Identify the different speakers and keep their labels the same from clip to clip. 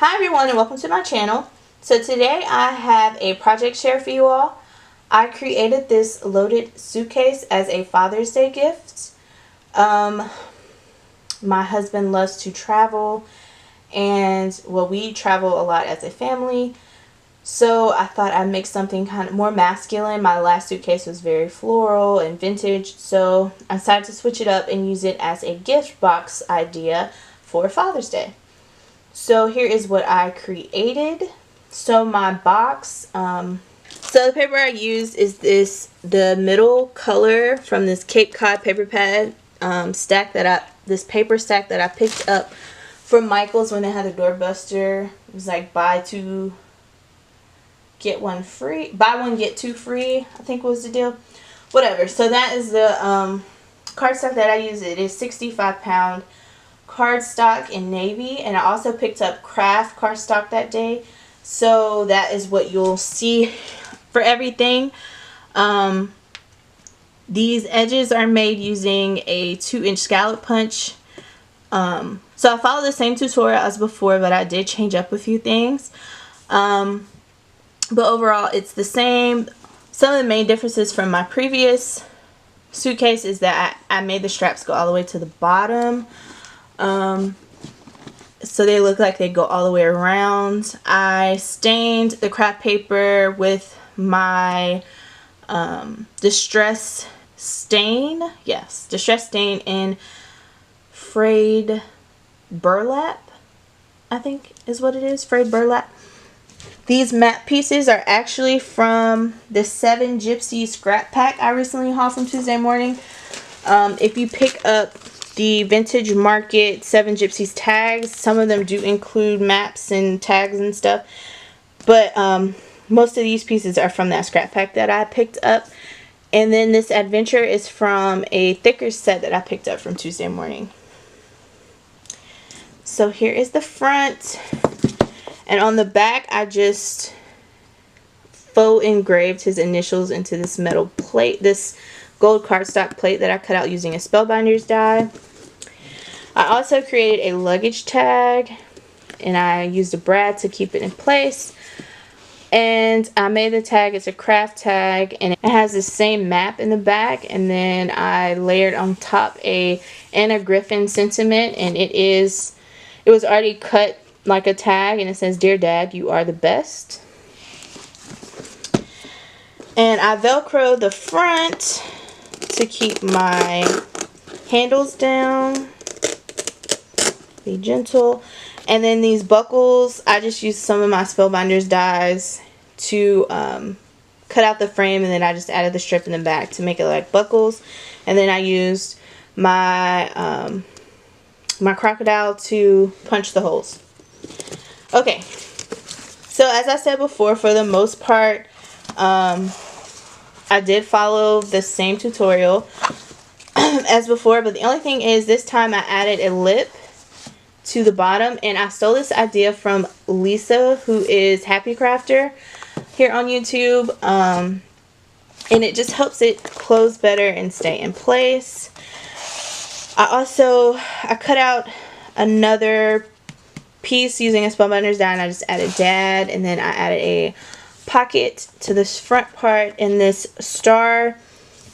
Speaker 1: Hi everyone and welcome to my channel. So today I have a project share for you all. I created this loaded suitcase as a Father's Day gift. My husband loves to travel and we travel a lot as a family. So I thought I'd make something kind of more masculine. My last suitcase was very floral and vintage, so I decided to switch it up and use it as a gift box idea for Father's Day. So here is what I created. So my box, so the paper I used is the middle color from this Cape Cod paper pad this paper stack that I picked up from Michael's when they had a doorbuster. It was like buy one get two free, I think was the deal. Whatever. So that is the cardstock that I use. It is 65-pound cardstock in navy, and I also picked up craft cardstock that day, so that is what you'll see for everything. These edges are made using a 2-inch scallop punch. So I followed the same tutorial as before, but I did change up a few things. But overall it's the same. Some of the main differences from my previous suitcase is that I made the straps go all the way to the bottom. So they look like they go all the way around. I stained the craft paper with my distress stain. Yes, distress stain in frayed burlap, I think is what it is. Frayed burlap. These matte pieces are actually from the 7 Gypsy scrap pack I recently hauled from Tuesday morning. If you pick up the Vintage Market 7 Gypsies tags, some of them do include maps and tags and stuff, but most of these pieces are from that scrap pack that I picked up. And then this adventure is from a thicker set that I picked up from Tuesday morning. So here is the front, and on the back I just faux engraved his initials into this metal plate, this gold cardstock plate that I cut out using a Spellbinders die. I also created a luggage tag, and I used a brad to keep it in place. And I made the tag, it's a craft tag, and it has the same map in the back, and then I layered on top a Anna Griffin sentiment, and it was already cut like a tag, and it says, "Dear Dad, you are the best." And I velcroed the front to keep my handles down. Be gentle. And then these buckles, I just used some of my Spellbinders dies to cut out the frame, and then I just added the strip in the back to make it like buckles. And then I used my my crocodile to punch the holes. Okay, so as I said before, for the most part I did follow the same tutorial as before, but the only thing is this time I added a lip to the bottom, and I stole this idea from Lisa, who is Happy Crafter here on YouTube, and it just helps it close better and stay in place. I cut out another piece using a Spellbinders die, and I just added Dad, and then I added a pocket to this front part, and this star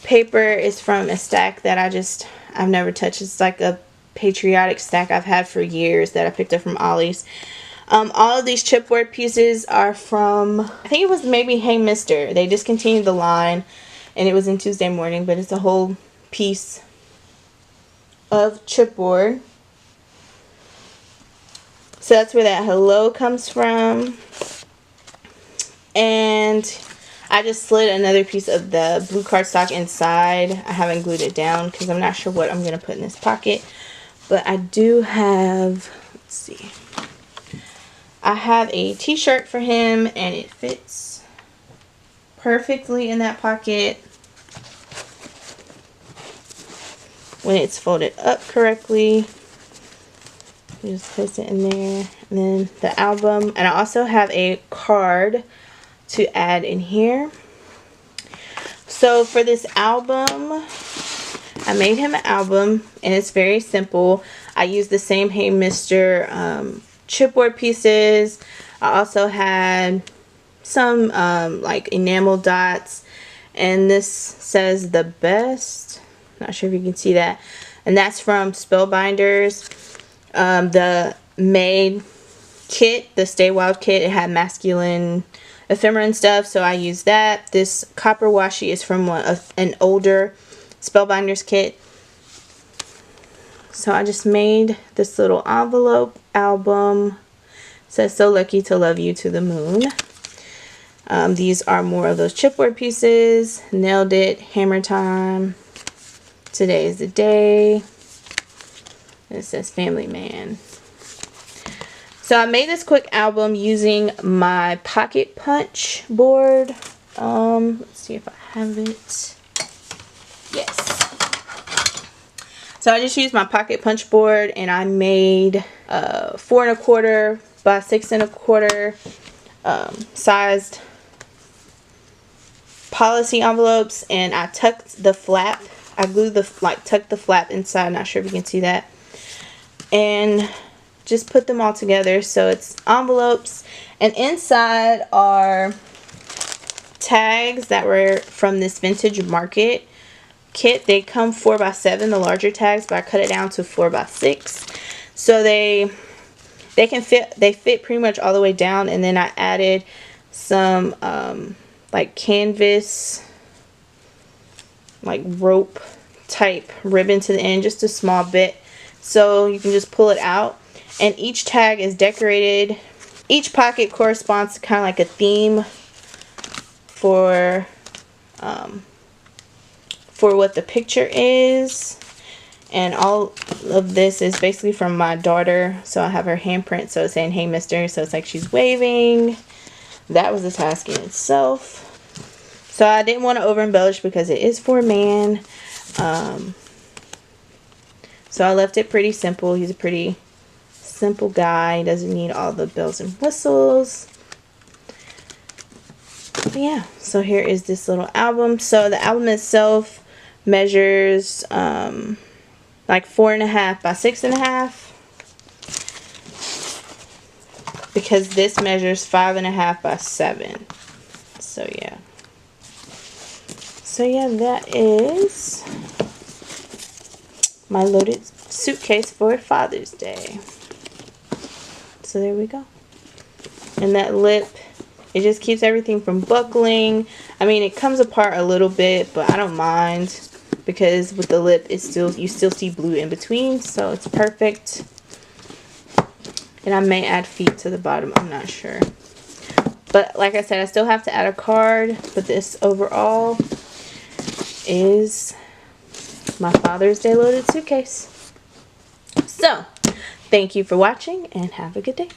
Speaker 1: paper is from a stack that I've never touched. It's like a patriotic stack I've had for years that I picked up from Ollie's. All of these chipboard pieces are from, I think it was maybe Hey Mister. They discontinued the line, and it was in Tuesday morning, but it's a whole piece of chipboard. So that's where that hello comes from. And I just slid another piece of the blue cardstock inside. I haven't glued it down because I'm not sure what I'm going to put in this pocket. But I do have, let's see, I have a t-shirt for him, and it fits perfectly in that pocket when it's folded up correctly. You just place it in there. And then the album, and I also have a card to add in here. So for this album, I made him an album, and it's very simple. I used the same Hey Mister chipboard pieces. I also had some like enamel dots, and this says the best. Not sure if you can see that, and that's from Spellbinders. The Made kit, the Stay Wild kit, it had masculine ephemera and stuff, so I used that. This copper washi is from an older Spellbinders kit. So I just made this little envelope album. It says, "So lucky to love you to the moon." These are more of those chipboard pieces. Nailed it. Hammer time. Today is the day. And it says Family Man. So I made this quick album using my pocket punch board. Let's see if I have it. Yes. So I just used my pocket punch board, and I made 4 1/4 by 6 1/4 sized policy envelopes, and I tucked the flap. I glued tucked the flap inside. Not sure if you can see that. And just put them all together. So it's envelopes, and inside are tags that were from this Vintage Market kit. They come 4 by 7, the larger tags, but I cut it down to 4 by 6. So they fit pretty much all the way down, and then I added some like canvas, like rope type ribbon to the end, just a small bit, so you can just pull it out. And each tag is decorated. Each pocket corresponds to kind of like a theme for what the picture is. And all of this is basically from my daughter. So I have her handprint, so it's saying, "Hey mister," so it's like she's waving. That was the task in itself. So I didn't want to over embellish because it is for a man. So I left it pretty simple. He's a pretty simple guy. He doesn't need all the bells and whistles. But yeah, so here is this little album. So the album itself measures like 4 1/2 by 6 1/2, because this measures 5 1/2 by 7. So yeah. So yeah, that is my loaded suitcase for Father's Day. So there we go. And that lip, it just keeps everything from buckling. I mean, it comes apart a little bit, but I don't mind, because with the lip, you still see blue in between, so it's perfect. And I may add feet to the bottom, I'm not sure. But like I said, I still have to add a card, but this overall is my Father's Day loaded suitcase. So, thank you for watching, and have a good day.